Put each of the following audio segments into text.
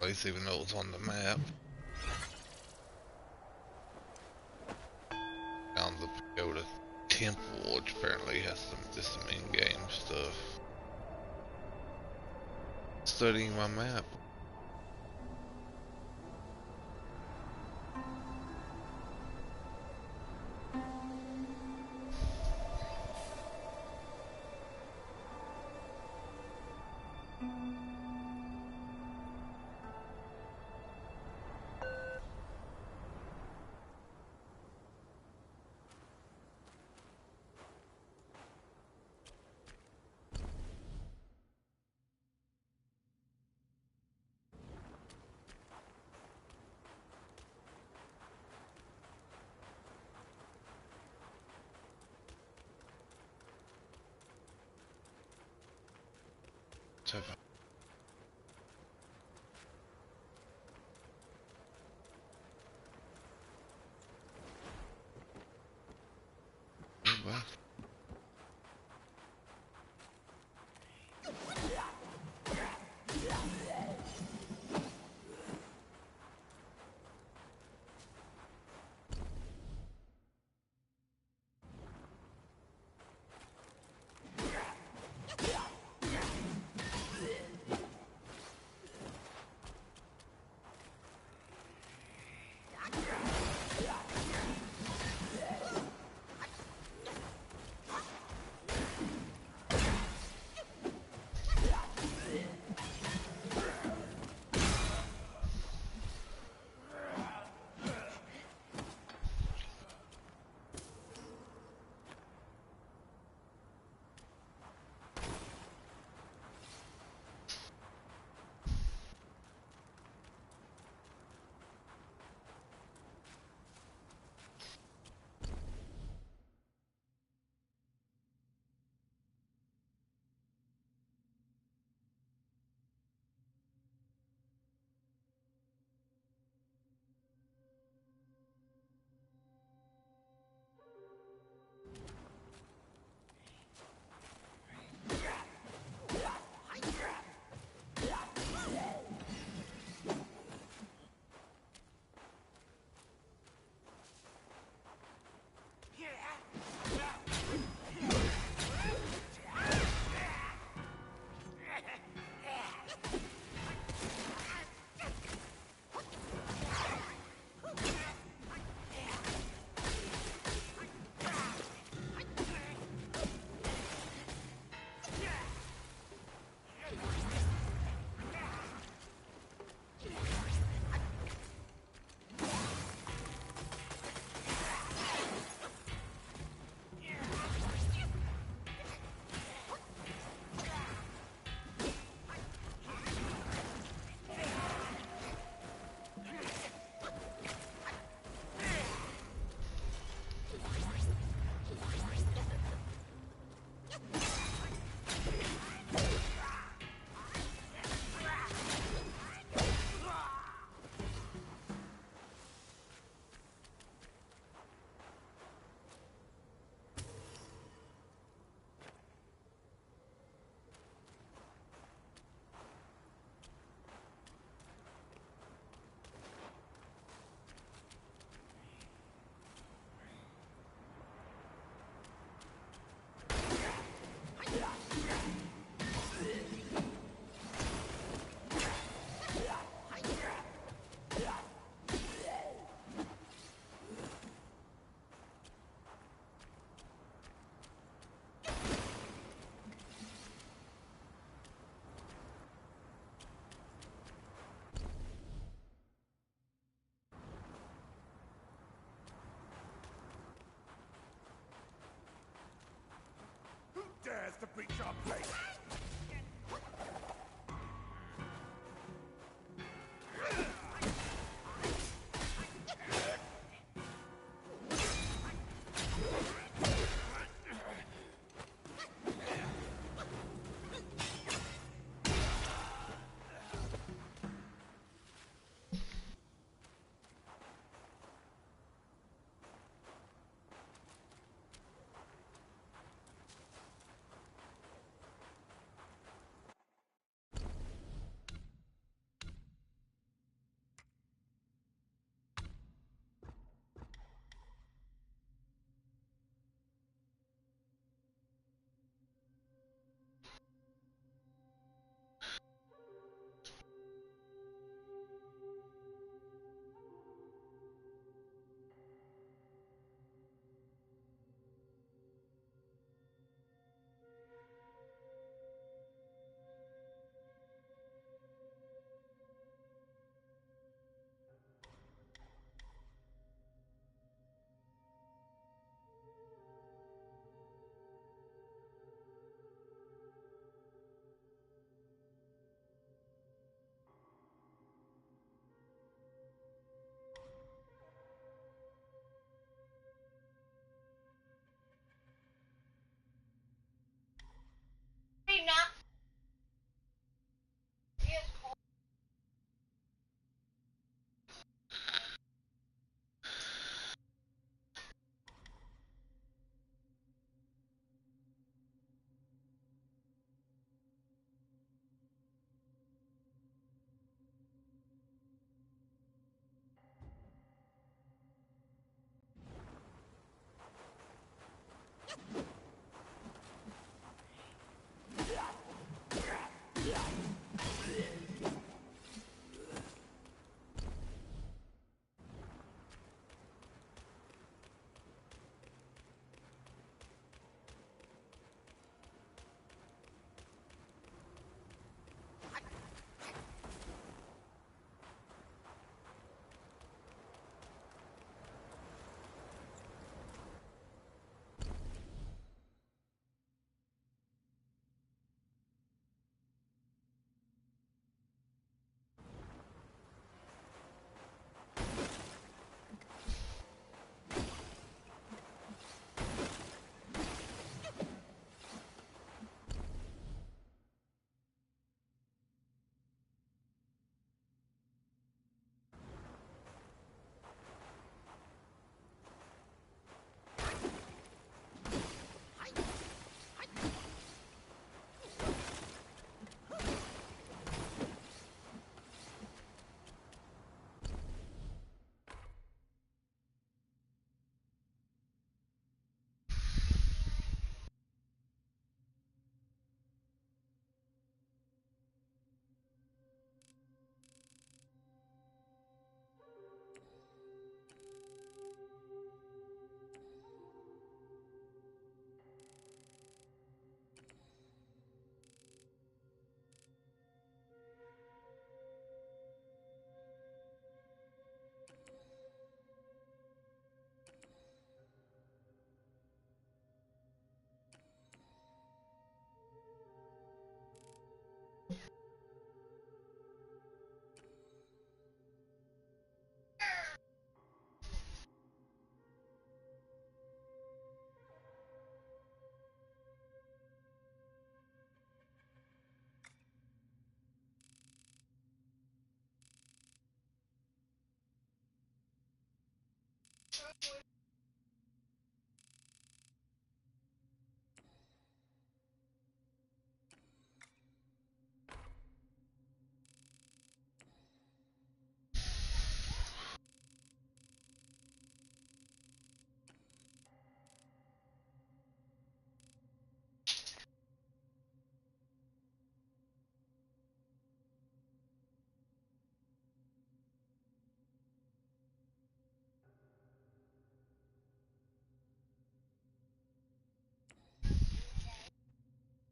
place, even though it was on the map. Found the pagoda temple, which apparently has some in-game stuff. Studying my map. So well, dares to breach our place?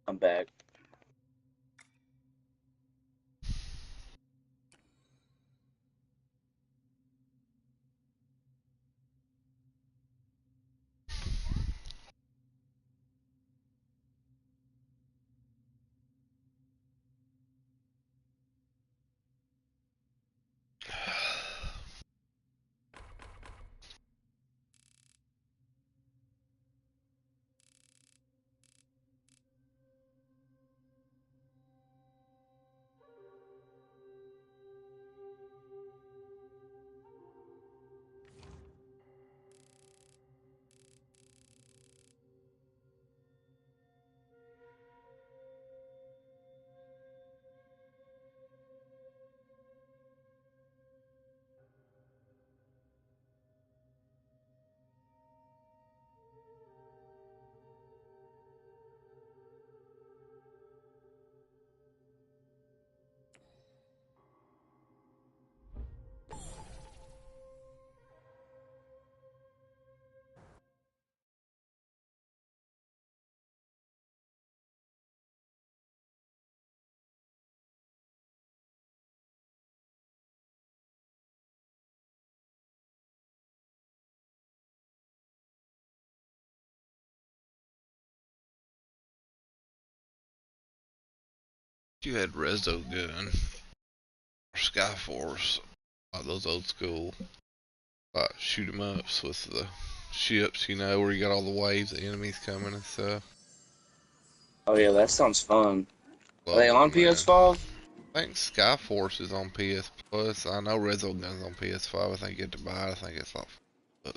I'm back. You had Rezo Gun or Skyforce, those old school shoot 'em ups with the ships, you know, where you got all the waves of enemies coming and stuff. Oh yeah, that sounds fun. Are they Love on them, man. PS5? I think Skyforce is on PS Plus. I know Rezo Gun's on PS5. I think you have to buy it. I think it's like $4.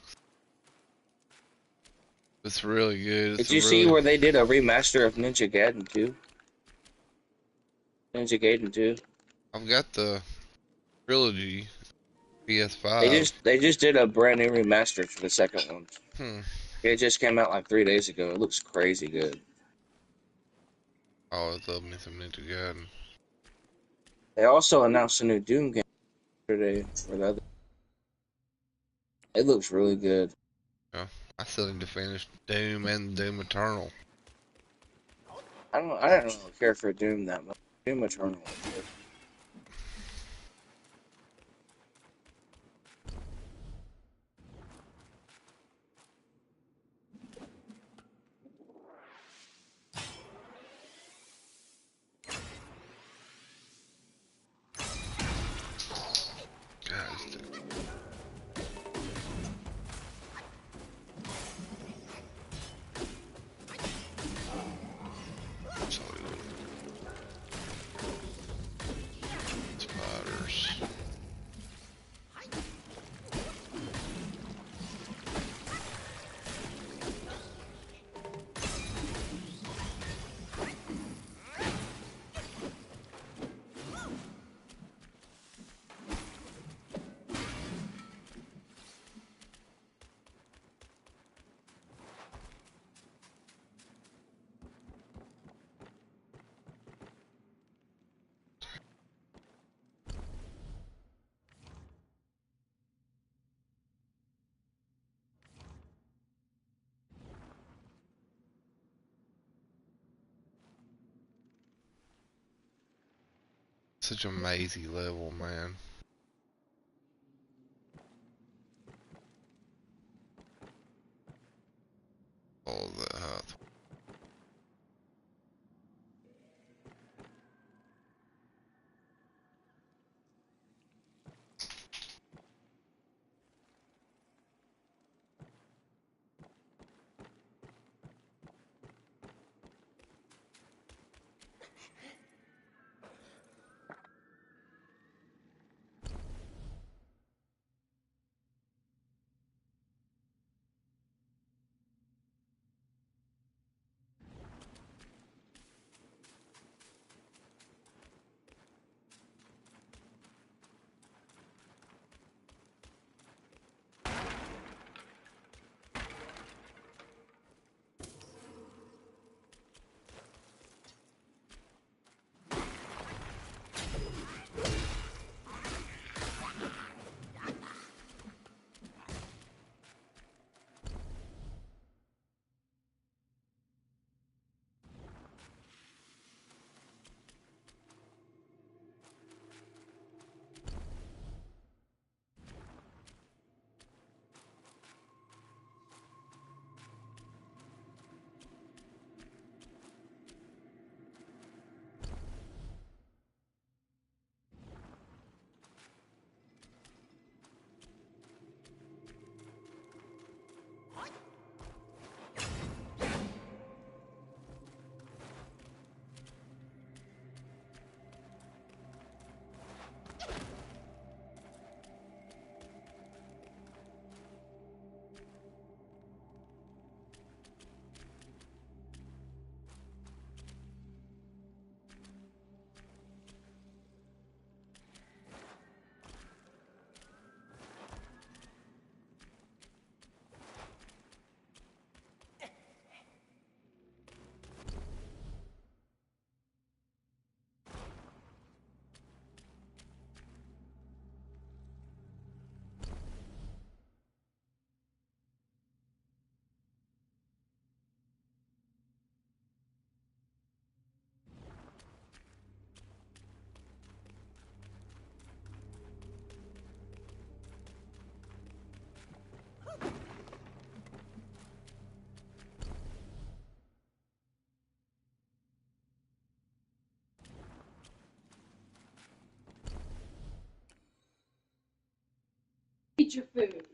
It's really good. It's Did a you see really. where they did a remaster of Ninja Gaiden 2? Ninja Gaiden 2. I've got the trilogy They PS5. just they just did a brand new remaster for the second one. Hmm. It just came out like 3 days ago. It looks crazy good. I always love me some Ninja Gaiden. They also announced a new Doom game today or the other. It looks really good. Yeah. I still need to finish Doom and Doom Eternal. I don't really care for Doom that much. Doom Eternal is good. God, sorry, spiders. Such a mazy level, man. All that. your food.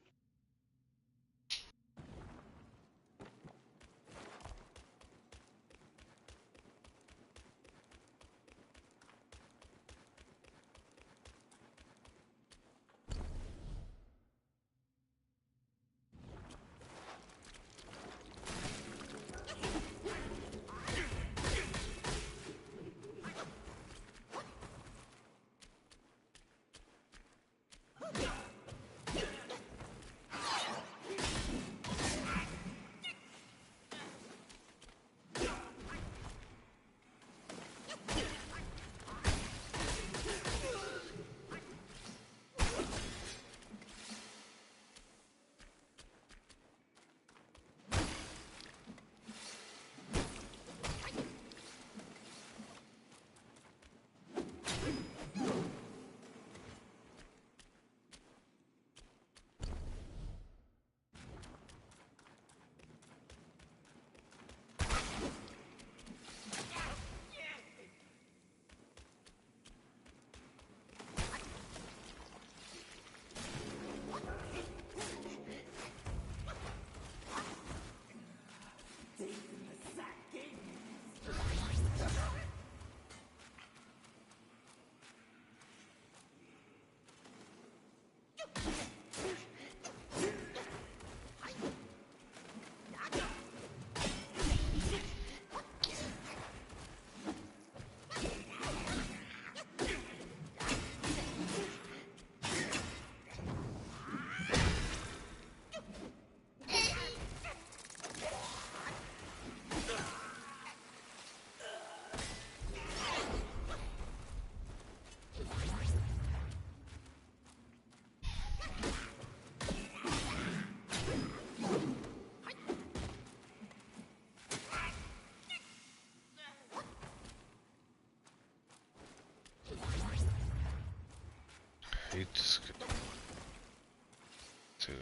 Hate this guy. To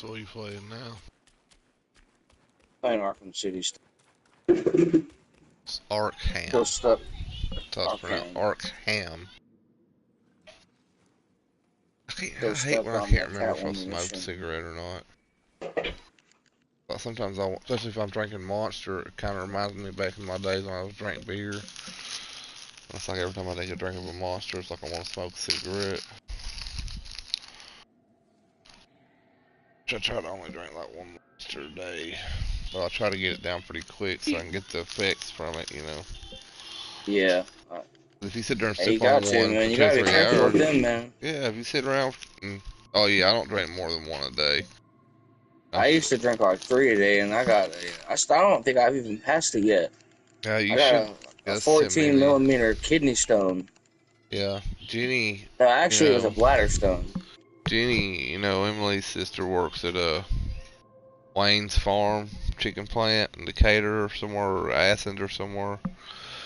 what you playing now? Playing Arkham City still It's Arkham. stuck. That's how it's pronounced. Arkham. Arkham. Still I hate stuck when I on can't the remember if I Catwoman smoked a mission. cigarette or not. But sometimes especially if I'm drinking Monster, it kind of reminds me back in my days when I was drinking beer. It's like every time I take a drink of a Monster, it's like I want to smoke a cigarette. I try to only drink like one Monster a day, but I try to get it down pretty quick so I can get the effects from it, you know. Yeah. If you sit there and Hey, you sip on got to, one for man. You 2 or gotta be 3 careful with hours, them, man. yeah, if you sit around, oh yeah, I don't drink more than one a day. I used to drink like 3 a day, and I don't think I've even passed it yet. Yeah, I you got should. a Yeah, send 14 me. millimeter kidney stone. Yeah, No, you actually, it was a know, bladder stone. Emily's sister works at Wayne's Farm chicken plant in Decatur or somewhere, or Athens or somewhere.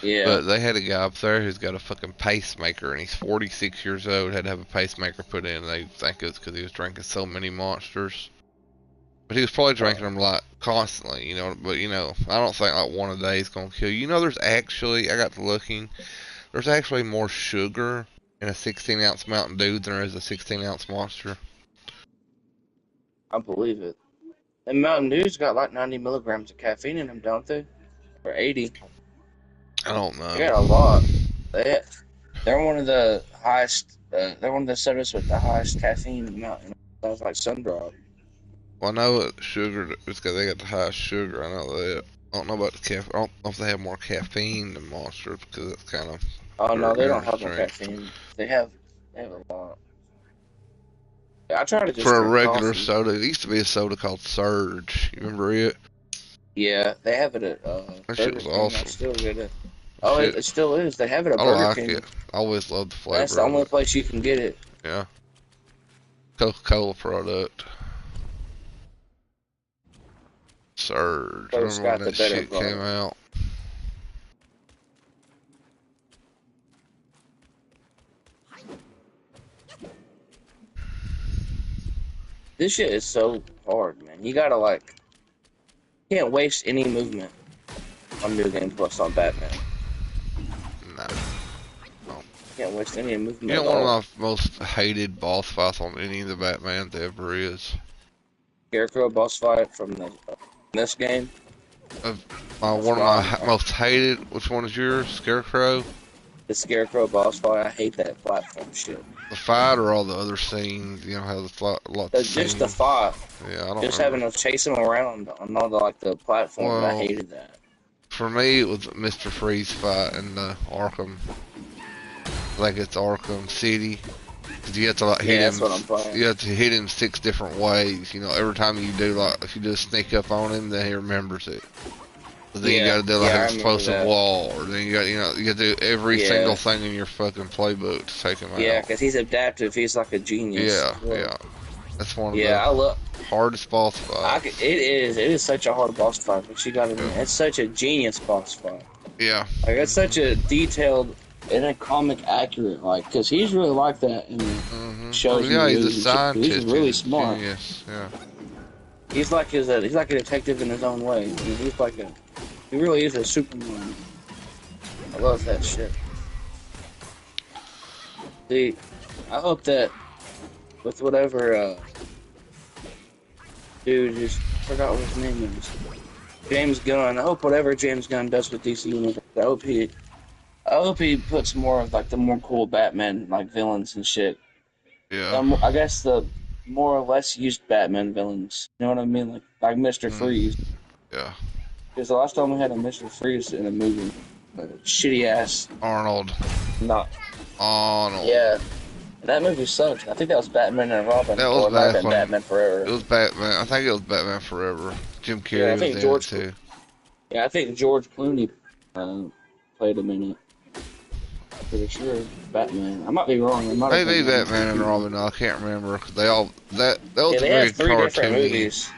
Yeah. But they had a guy up there who's got a fucking pacemaker, and he's 46 years old. Had to have a pacemaker put in. They think it's because he was drinking so many Monsters. But he was probably drinking them like constantly, you know. But you know, I don't think like one a day is gonna kill you. You know, I got to looking. There's actually more sugar in a 16-ounce Mountain Dew than there is a 16-ounce Monster. I believe it. And Mountain Dew's got like 90 milligrams of caffeine in them, don't they? Or 80. I don't They know. got a lot. They, they're one of the highest. They're one of the sodas with the highest caffeine amount. Sounds like Sundrop. Well, I know that sugar. It's because they got the highest sugar. I know that. I don't know about the caffeine. I don't know if they have more caffeine than Monster because it's kind of Oh their no, they don't energy have no drink. caffeine. They have a lot. Yeah, I try to For just a drink regular coffee. soda, it used to be a soda called Surge. You remember it? Yeah, they have it at That shit Burger was King. I awesome. still get it. Oh, Shit, it still is. They have it at I Burger like King. it. I always loved the That's flavor the of only it. place you can get it. Yeah, Coca-Cola product. Surge. First Remember when got the that better shit came product. out? This shit is so hard, man. You gotta like, can't waste any movement on New Game Plus on Batman. Nah. No. Can't waste any You movement know at one all. of my most hated boss fights on any of the Batman ever is? Scarecrow boss fight from this game. Of That's one of my mine. most hated. Which one is yours? Scarecrow? The Scarecrow boss fight. I hate that platform shit. The fight or all the other scenes? You know how there's lots of Just the scenes. fight. Yeah, I don't Just remember. having to chase him around on all the like the platforms. I Well, hated that. for me, it was Mr. Freeze fight in Arkham. Like it's Arkham City. 'Cause you have to like hit Yeah, that's him. what I'm playing. You have to hit him 6 different ways. You know, every time you do like if you do a sneak up on him, then he remembers it. But then you Yeah, got to do like yeah, an I remember explosive that. wall, or then you got to do every single Yeah, thing in your fucking playbook to take him yeah, out. because he's adaptive. He's like a genius Yeah, as well. yeah. That's one of Yeah, the I love. hardest boss fights. It is such a hard boss fight, but you gotta Yeah. admit, it's such a genius boss fight. Yeah. Like it's such Mhm. a detailed and a comic accurate, like, because he's really like that in the Mhm. Oh shows and the yeah, he's a movies and shit. 'Cause he's scientist. He's really a smart. genius. Yeah. He's like a detective in his own way. I mean, he really is a Superman. I love that shit. See, I hope that with whatever dude just forgot what his name is, James Gunn. I hope whatever James Gunn does with DC Universe, I hope he puts more of like the more cool Batman like villains and shit. Yeah. I guess the more or less used Batman villains. You know what I mean? Like Mr. Mm. Freeze. Yeah. Because the last time we had a Mr. Freeze in a movie, shitty ass. Arnold. Not. Arnold. Yeah. And that movie sucked. I think that was Batman and Robin, That was or it might have back been when Batman it Forever. was Batman. I think it was Batman Forever. Jim Yeah, I Carrey was think in it too. I think George Clooney played him in it. Pretty sure Batman. I might be wrong. It might have Maybe been Batman and Robin. I can't remember because they all that Yeah, was a they have very three different cartoony. movies.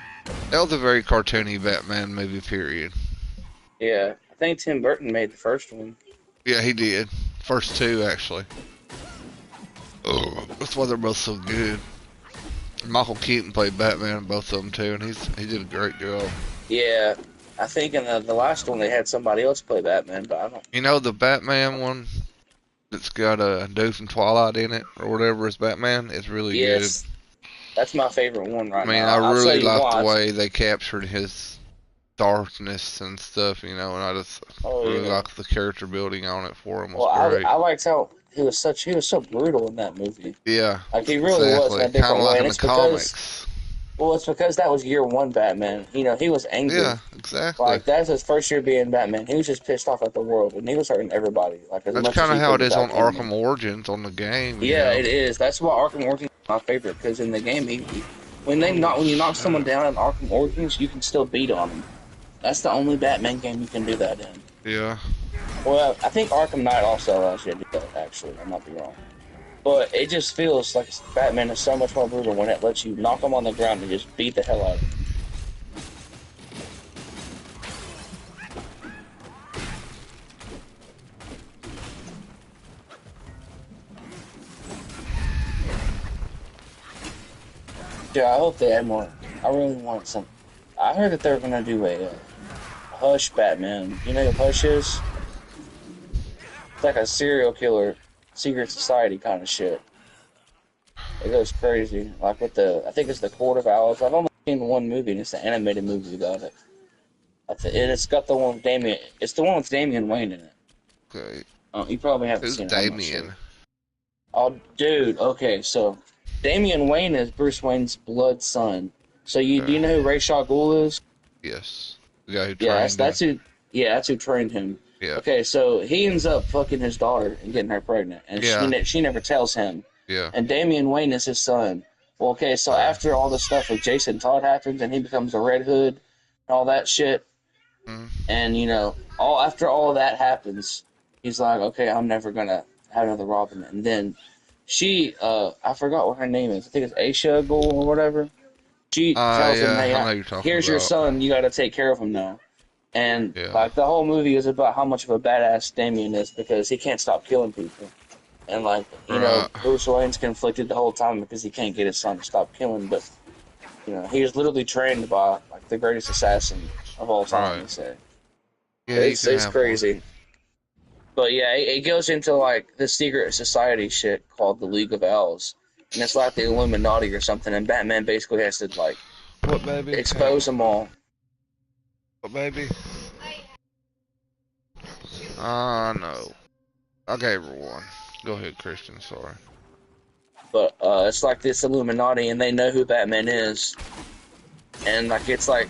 That was a very cartoony Batman movie. Period. Yeah, I think Tim Burton made the first one. Yeah, he did. First two actually. Oh, that's why they're both so good. Michael Keaton played Batman in both of them too, and he did a great job. Yeah, I think in the last one they had somebody else play Batman, but I don't. You know the Batman one that's got a dude from Twilight in it or whatever is Batman. It's really good. Yes, that's my favorite one I right mean, now. I I'll tell really you like the why. way they captured his darkness and stuff, you know, and I just Oh really yeah. like the character building on it for him was Well, great. I liked how he was so brutal in that movie. Yeah, Like he really was in exactly. a Kind different of way, like and in the it's because comics. it's because that was year one Batman. You know, he was angry. Yeah, exactly. Like that's his first year being Batman. He was just pissed off at the world, and he was hurting everybody like as That's much as kind of he how could it is on without killing them. Arkham Origins on the game, you Yeah, know. it is. That's why Arkham Origins is my favorite because in the game, Oh, when you knock someone snap. down in Arkham Origins, you can still beat on them. That's the only Batman game you can do that in. Yeah. Well, I think Arkham Knight also allows you to do that. Actually, I might be wrong, but it just feels like Batman is so much more brutal when it lets you knock them on the ground and just beat the hell out of them. Yeah, I hope they add more. I really want some. I heard that they're gonna do a Hush Batman. You know who Hush is? It's like a serial killer, secret society kind of shit. It goes crazy. Like with I think it's the Court of Owls. I've only seen one movie, and it's the animated movie about it. And it's got the one with Damian. It's the one with Damian Wayne in it. Okay. You probably haven't Who's seen it. I'm not sure. Damien? Oh, dude. Okay, so Damian Wayne is Bruce Wayne's blood son. So do Okay. you know who Ra's al Ghul is? Yes. The guy who Yeah, trained him. that's who trained him. Yeah. Okay, so he ends up fucking his daughter and getting her pregnant, and Yeah. she never tells him. Yeah. And Damian Wayne is his son. Well, okay, so Okay. after all the stuff with Jason Todd happens, and he becomes a Red Hood and all that shit, Mm. and you know, all after all that happens, he's like, okay, I'm never gonna have another Robin. And then I forgot what her name is. I think it's Aisha Ghul or whatever. She tells him, Yeah, hey, I know who you're talking here's your about. son. You got to take care of him now. And Yeah. like the whole movie is about how much of a badass Damien is because he can't stop killing people. And like Right. Bruce Wayne's conflicted the whole time because he can't get his son to stop killing. But he was literally trained by like the greatest assassin of all time. Right. They say Yeah, you can it's have one. crazy. But yeah, it goes into like the secret society shit called the League of Owls, and it's like the Illuminati or something. And Batman basically has to like What baby? Hang expose on. them all. What baby? No. I gave her one. Go ahead, Christian. Sorry. But it's like this Illuminati, and they know who Batman is, and like it's like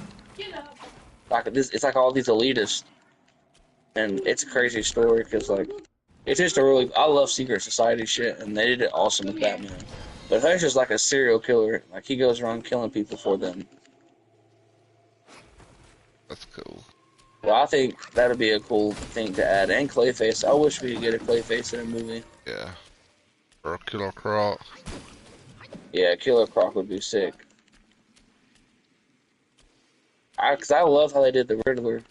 this. It's like all these elitists, and it's a crazy story because like it's just a really. I love secret society shit, and they did it awesome with Batman. But Hush is like a serial killer. Like he goes around killing people for them. That's cool. Well, I think that'd be a cool thing to add. And Clayface. I wish we could get a Clayface in a movie. Yeah. Or a Killer Croc. Yeah, Killer Croc would be sick. Cause I love how they did the Riddler.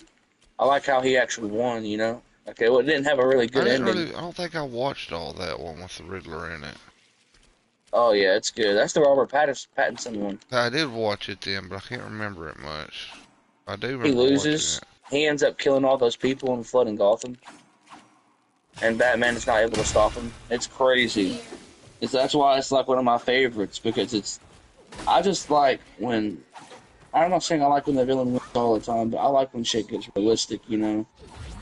I like how he actually won. Okay, well, it didn't have a really good ending. I don't think I watched all that one with the Riddler in it. Oh yeah, it's good. That's the Robert Pattinson one. I did watch it then, but I can't remember it much. I do He remember watching loses. it. He ends up killing all those people and flooding Gotham, and Batman is not able to stop him. It's crazy. That's why it's like one of my favorites because it's. I just like when. I'm not saying I like when the villain wins all the time, but I like when shit gets realistic. You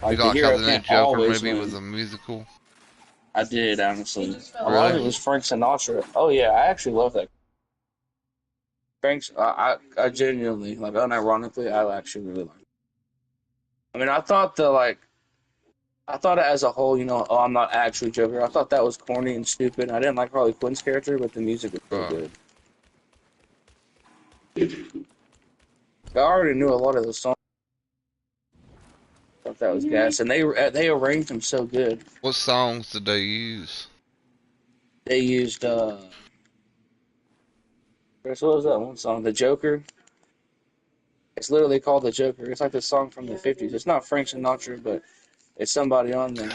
Like the like how hero the new can't Joker always movie win. was a musical? I did honestly. A lot of it Really? was Frank Sinatra. Oh yeah, I actually love that. Frank's. I genuinely like unironically, I actually really like it. I mean, I thought it as a whole, oh, I'm not actually Joker. I thought that was corny and stupid. I didn't like Harley Quinn's character, but the music was so Right. good. I already knew a lot of the songs. I thought that was gas, and they arranged them so good. What songs did they use? They used Chris, what was that one song? The Joker. It's literally called The Joker. It's like the song from the '50s. It's not Frank Sinatra, but it's somebody on there.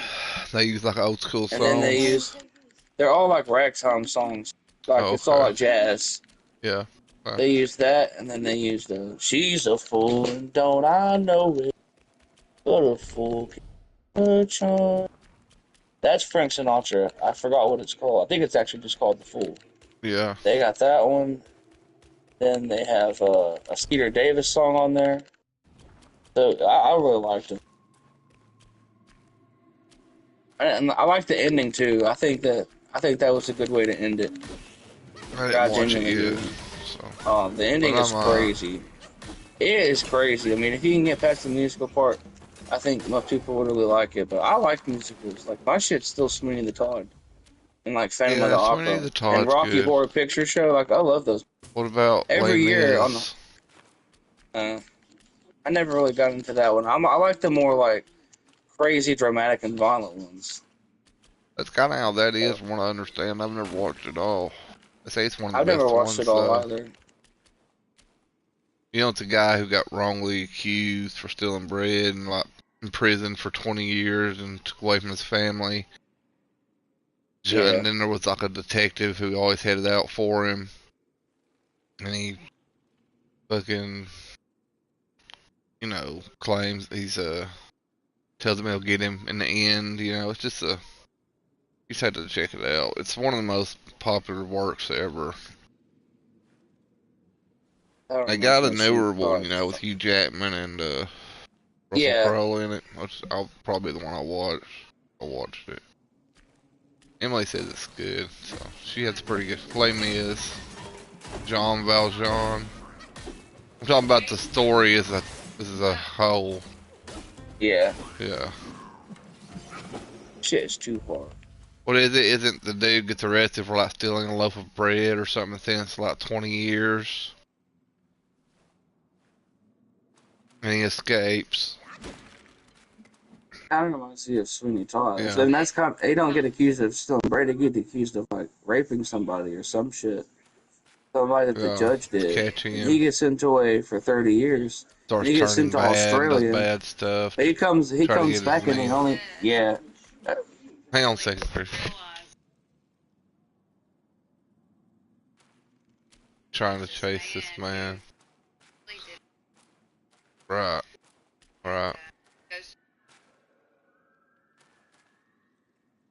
They used like old school And then songs. they're all like ragtime songs. Like Oh, it's all okay. like jazz. Yeah. They used that, and then they used "She's a fool, and don't I know it? But a fool can charm." That's Frank Sinatra. I forgot what it's called. I think it's actually just called "The Fool." Yeah. They got that one. Then they have a Skeeter Davis song on there. So I really liked it, and I like the ending too. I think that was a good way to end it. I didn't I watch it genuinely yet, do. so. The But ending is I'm crazy. It is crazy. I mean, if you can get past the musical part, I think most people would really like it. But I like musicals. Like my shit's still Sweeney the Todd and like Phantom of the yeah, Sweeney Opera the and Todd's Rocky good. Horror Picture Show. Like I love those. What about Les Every year on the, Mis? I never really got into that one. I like the more like crazy, dramatic, and violent ones. That's kind of how that Uh, is, from what I understand. I've never watched it all. They say it's one of I've the never best watched it ones, all though. either. You know, it's a guy who got wrongly accused for stealing bread and like in prison for 20 years and took away from his family. Yeah, And then there was like a detective who always headed out for him, and he fucking, claims he's tells him he'll get him in the end. It's just you just had to check it out. It's one of the most popular works ever. I don't I remember got a seeing Sweeney newer one, Todd. with Hugh Jackman and Russell Yeah, Crowe in it. I'll probably the one I watched. I watched it. Emily says it's good, so she has pretty good. Les Mis, Jean Valjean. I'm talking about the story as a whole. yeah. Yeah. Shit is too far. What is it? Isn't the dude gets arrested for like stealing a loaf of bread or something since like 20 years, and he escapes? Kind of reminds me of Sweeney Todd. Yeah. And that's kind of, they don't get accused of stealing bread. They get accused of like raping somebody or some shit. Somebody that the Yeah. judge did, Catching and he him, gets sent away for 30 years, and starts he gets sent turning to bad and does Australia. bad stuff But to he try to comes get his back and he name. only yeah. Uh, Hang on a second, Chris. Trying to chase this man. Right, right,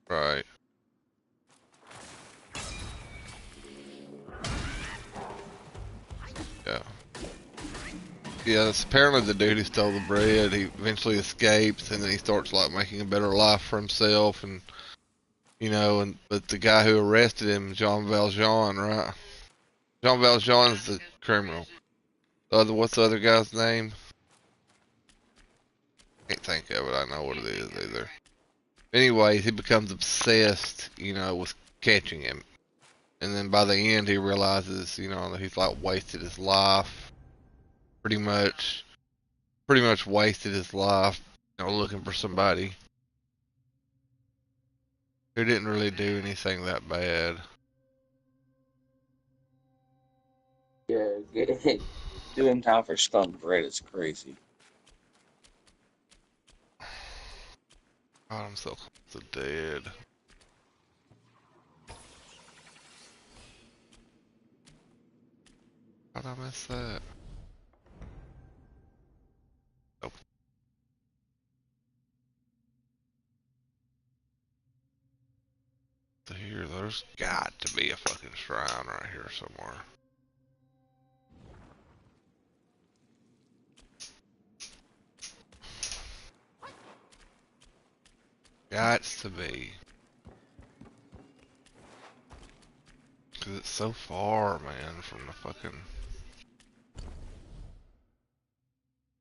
right. Yeah. Yeah, it's apparently the dude who stole the bread. He eventually escapes, and then he starts like making a better life for himself, and but the guy who arrested him, Jean Valjean, right? Jean Valjean's the criminal. What's the other guy's name? Can't think of it. I know what it is either. Anyway, he becomes obsessed, with catching him, and then by the end, he realizes, that he's like wasted his life, pretty much, wasted his life, looking for somebody who didn't really do anything that bad. yeah, doing time for stunt bread is crazy. God, I'm so close to dead. How'd I miss that? Oh, here, there's got to be a fucking shrine right here somewhere. Gots to be. Cause it's so far, man, from the fucking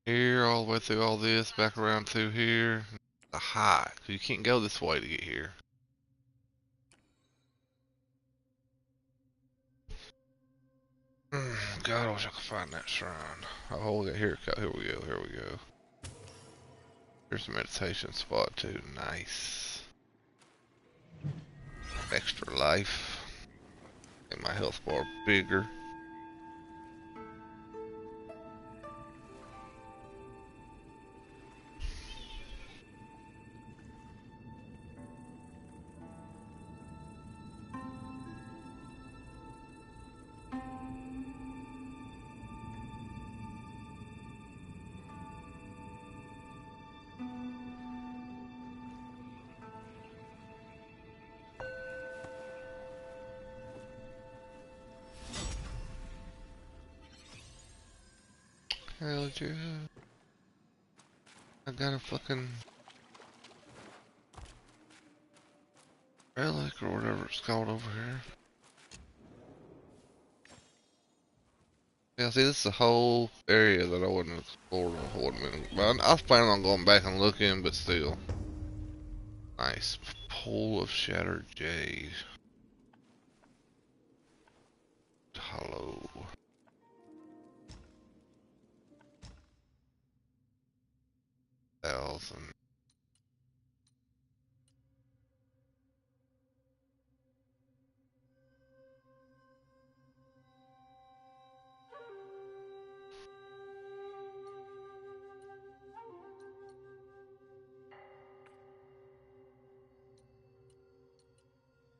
here all the way through all this, back around through here. The hike. You can't go this way to get here. God, I wish I could find that shrine. Oh, here, here we go, here we go. Here's a meditation spot too. Nice. Extra life. Make my health bar bigger. Hell yeah. I got a fucking relic or whatever it's called over here. Yeah, see, this is a whole area that I wouldn't explore before. But I was planning on going back and looking, but still. Nice. Pool of shattered jade. Hollow. 1,000.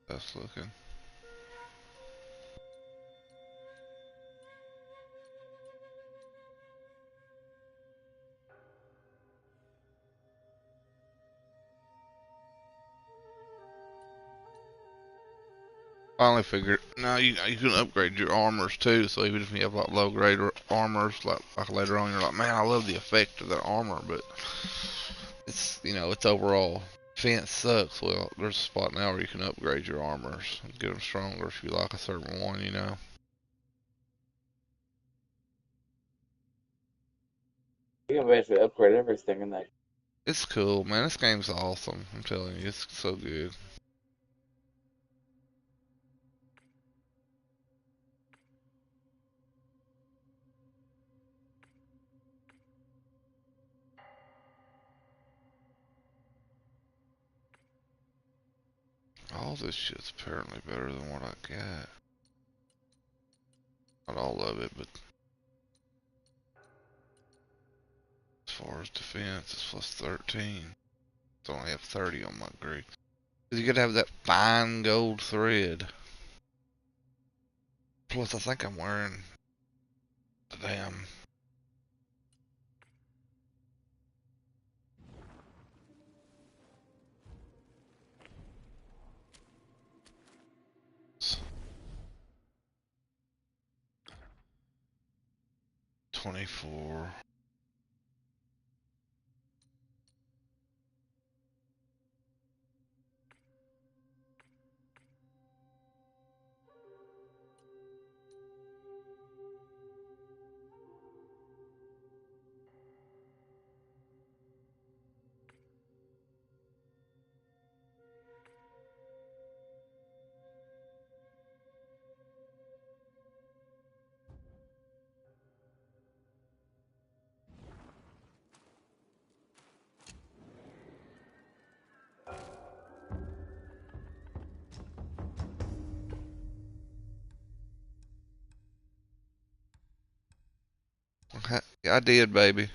That's looking. Finally figured. Now you can upgrade your armors too. So even if you have like low grade armors, like later on, you're like, man, I love the effect of that armor, but it's it's overall defense sucks. Well, there's a spot now where you can upgrade your armors and get them stronger if you like a certain one. You can basically upgrade everything in that. It's cool, man. This game's awesome. I'm telling you, it's so good. All this shit's apparently better than what I got. Not all of it, but as far as defense, it's plus 13. So I only have 30 on my Greek. Cause you gotta have that fine gold thread. Plus, I think I'm wearing the damn 24. Okay, yeah, I did, baby.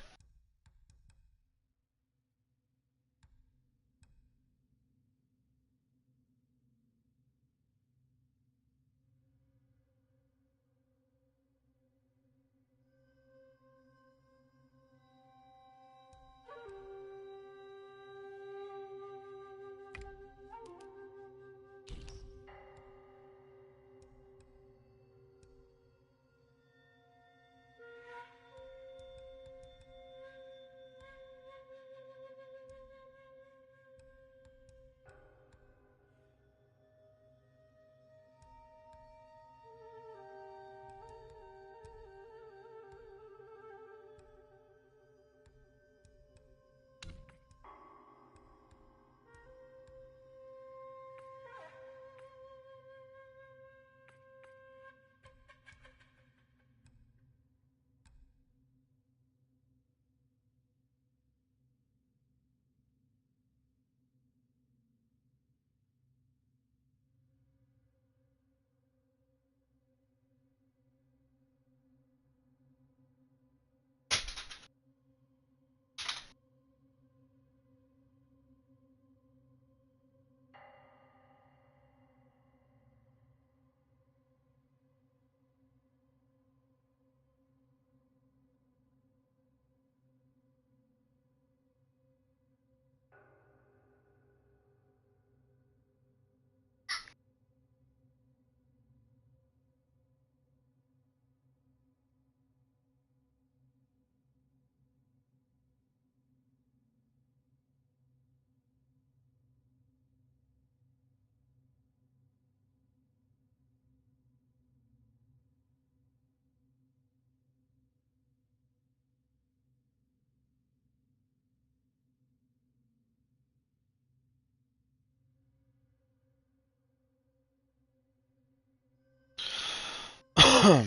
So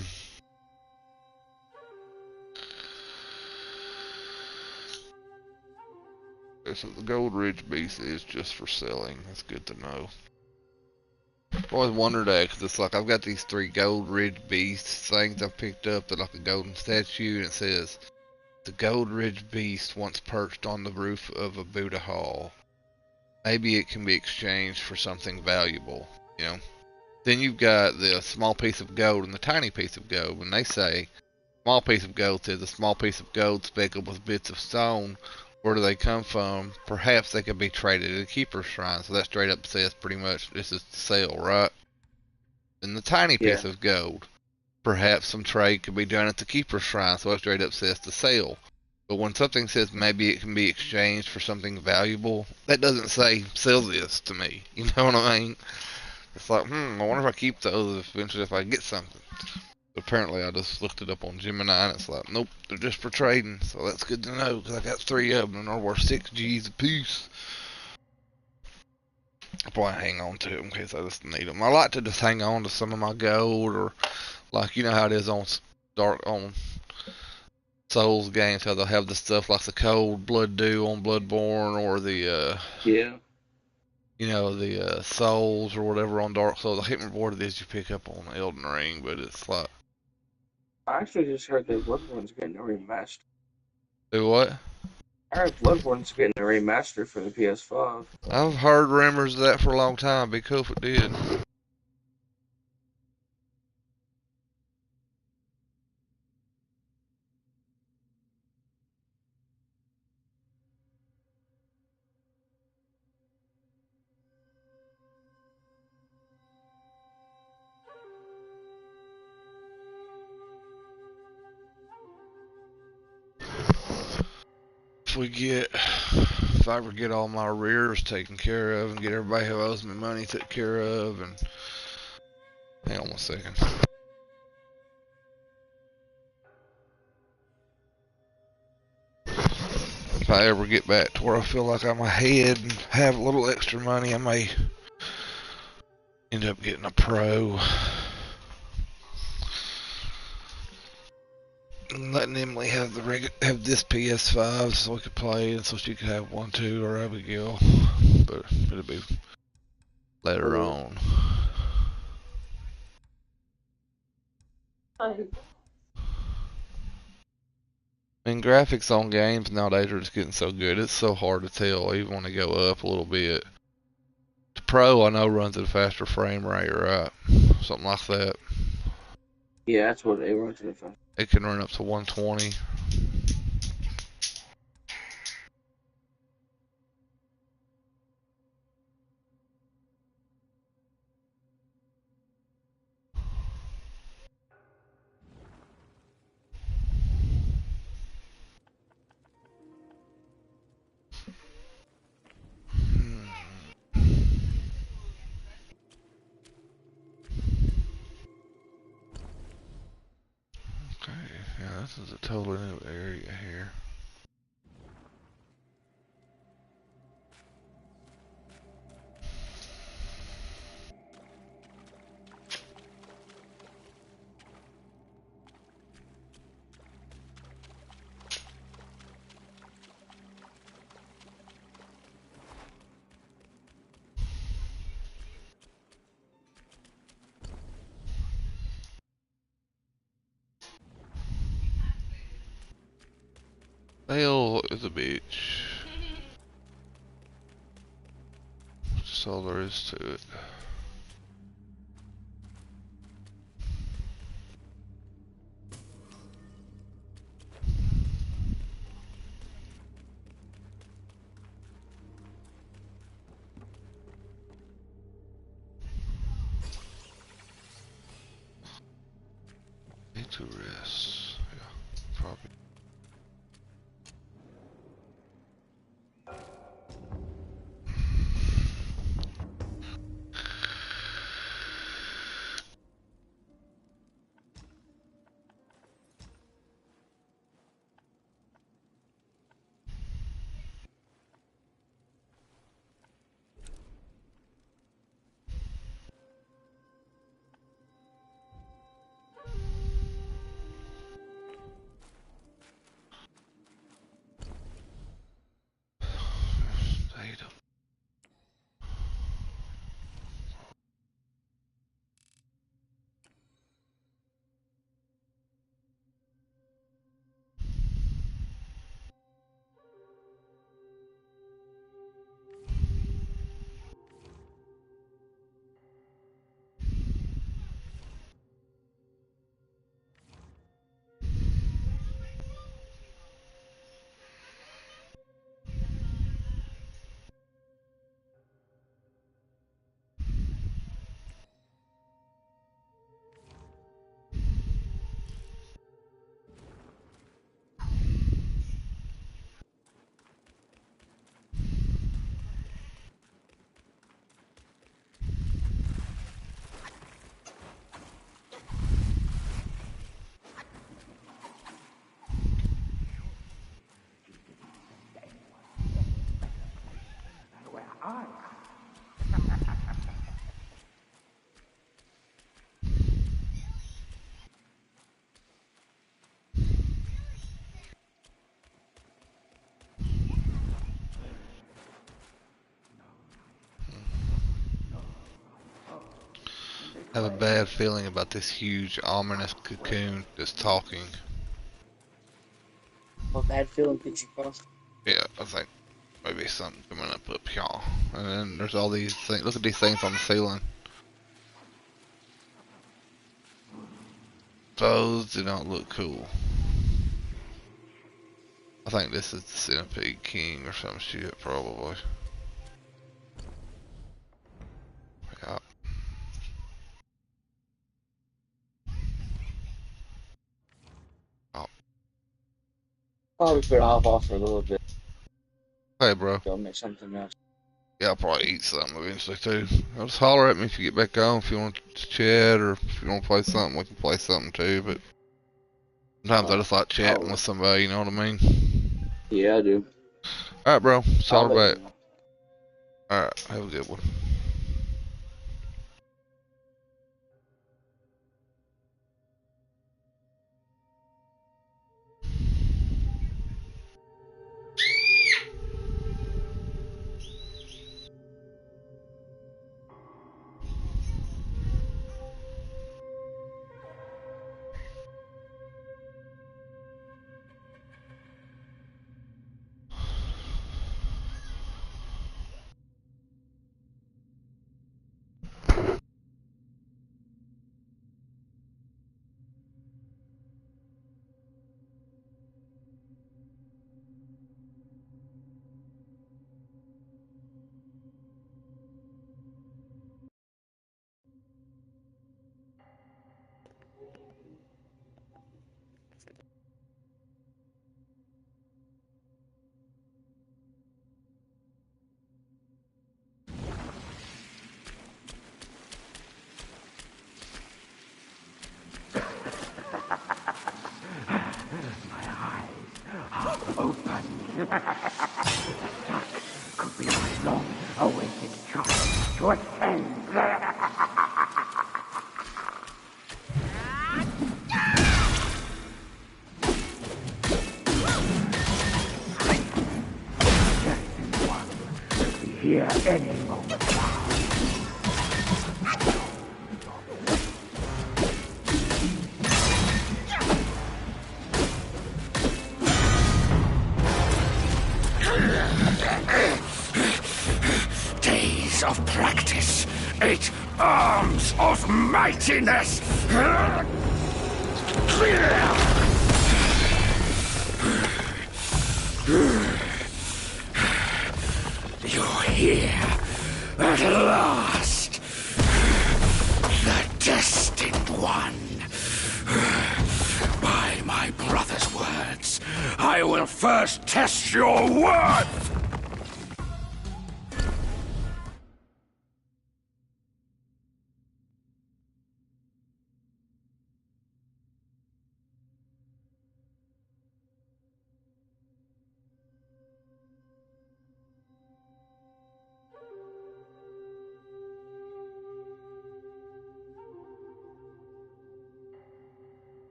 the Gold Ridge Beast is just for selling. That's good to know. I've always wondered that because it's like I've got these 3 Gold Ridge Beast things I've picked up. They're like a golden statue, and it says the Gold Ridge Beast once perched on the roof of a Buddha hall. Maybe it can be exchanged for something valuable, you know. Then you've got the small piece of gold and the tiny piece of gold. When they say small piece of gold says a small piece of gold speckled with bits of stone, where do they come from? Perhaps they could be traded at a keeper's shrine. So that straight up says pretty much this is to sell, right? And the tiny Yeah. piece of gold, perhaps some trade could be done at the keeper's shrine. So it straight up says to sell. But when something says maybe it can be exchanged for something valuable, that doesn't say sell this to me. You know what I mean? It's like, I wonder if I keep those eventually if I get something. But apparently I just looked it up on Gemini and it's like, nope, they're just for trading. So that's good to know because I got 3 of them and they're worth 6 G's a piece. I'll probably hang on to them in case I just need them. I like to just hang on to some of my gold, or like you know how it is on Souls games, how they'll have the stuff like the cold blood dew on Bloodborne, or the Yeah. the souls or whatever on Dark Souls. I can't remember what it is you pick up on Elden Ring, but it's like, I actually just heard that Bloodborne's getting a remaster. do what? I heard Bloodborne's getting a remaster for the PS5. I've heard rumors of that for a long time. Be cool if it did. If I ever get all my arrears taken care of and get everybody who owes me money taken care of, and hang on 1 second. If I ever get back to where I feel like I'm ahead and have a little extra money, I may end up getting a pro. And letting Emily have have this PS5 so we could play, and so she could have one too, or Abigail. But it'll be later on. And graphics on games nowadays are just getting so good. It's so hard to tell, even when they go up a little bit. The Pro, I know, runs at a faster frame rate, right? Something like that. Yeah, that's what they run to the phone. It can run up to 120. Okay, yeah, this is a totally new area here. Hell is a beach. That's all there is to it. Need to rest. Yeah, probably. I have a bad feeling about this huge, ominous cocoon that's talking. What bad feeling could you cross? Yeah, I think maybe something coming up here. And then there's all these things. Look at these things on the ceiling. Those do not look cool. I think this is the Centipede King or some shit, probably. Yeah. Oh. Probably could hop off for a little bit. Hey, bro. Go make something else. Yeah, I'll probably eat something eventually, too. Just holler at me if you get back on, if you want to chat, or if you want to play something, we can play something, too, but sometimes I just like chatting with somebody, you know what I mean? Yeah, I do. Alright, bro. I'll Holler let you back. know. Alright, have a good one. Could be my long-awaited chance to ascend. Destined one will be here any moment now. Days of practice, 8 arms of mightiness. You're here at last, the destined one. By my brother's words, I will first test your worth.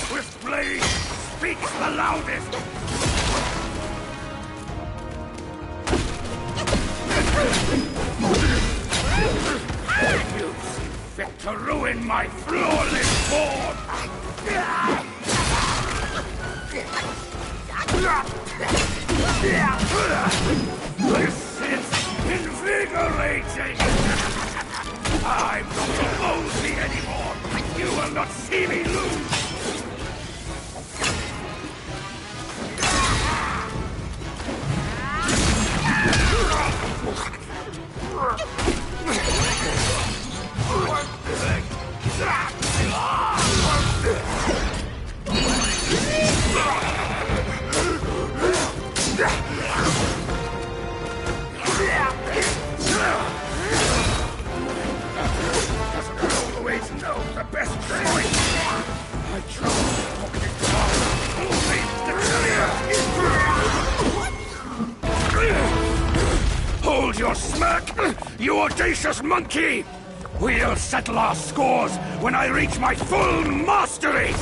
Swift blade speaks the loudest. You see fit to ruin my flawless form. This is invigorating. I'm not mosey anymore. You will not see me lose. Doesn't always know the best choice. you audacious monkey! We'll settle our scores when I reach my full mastery!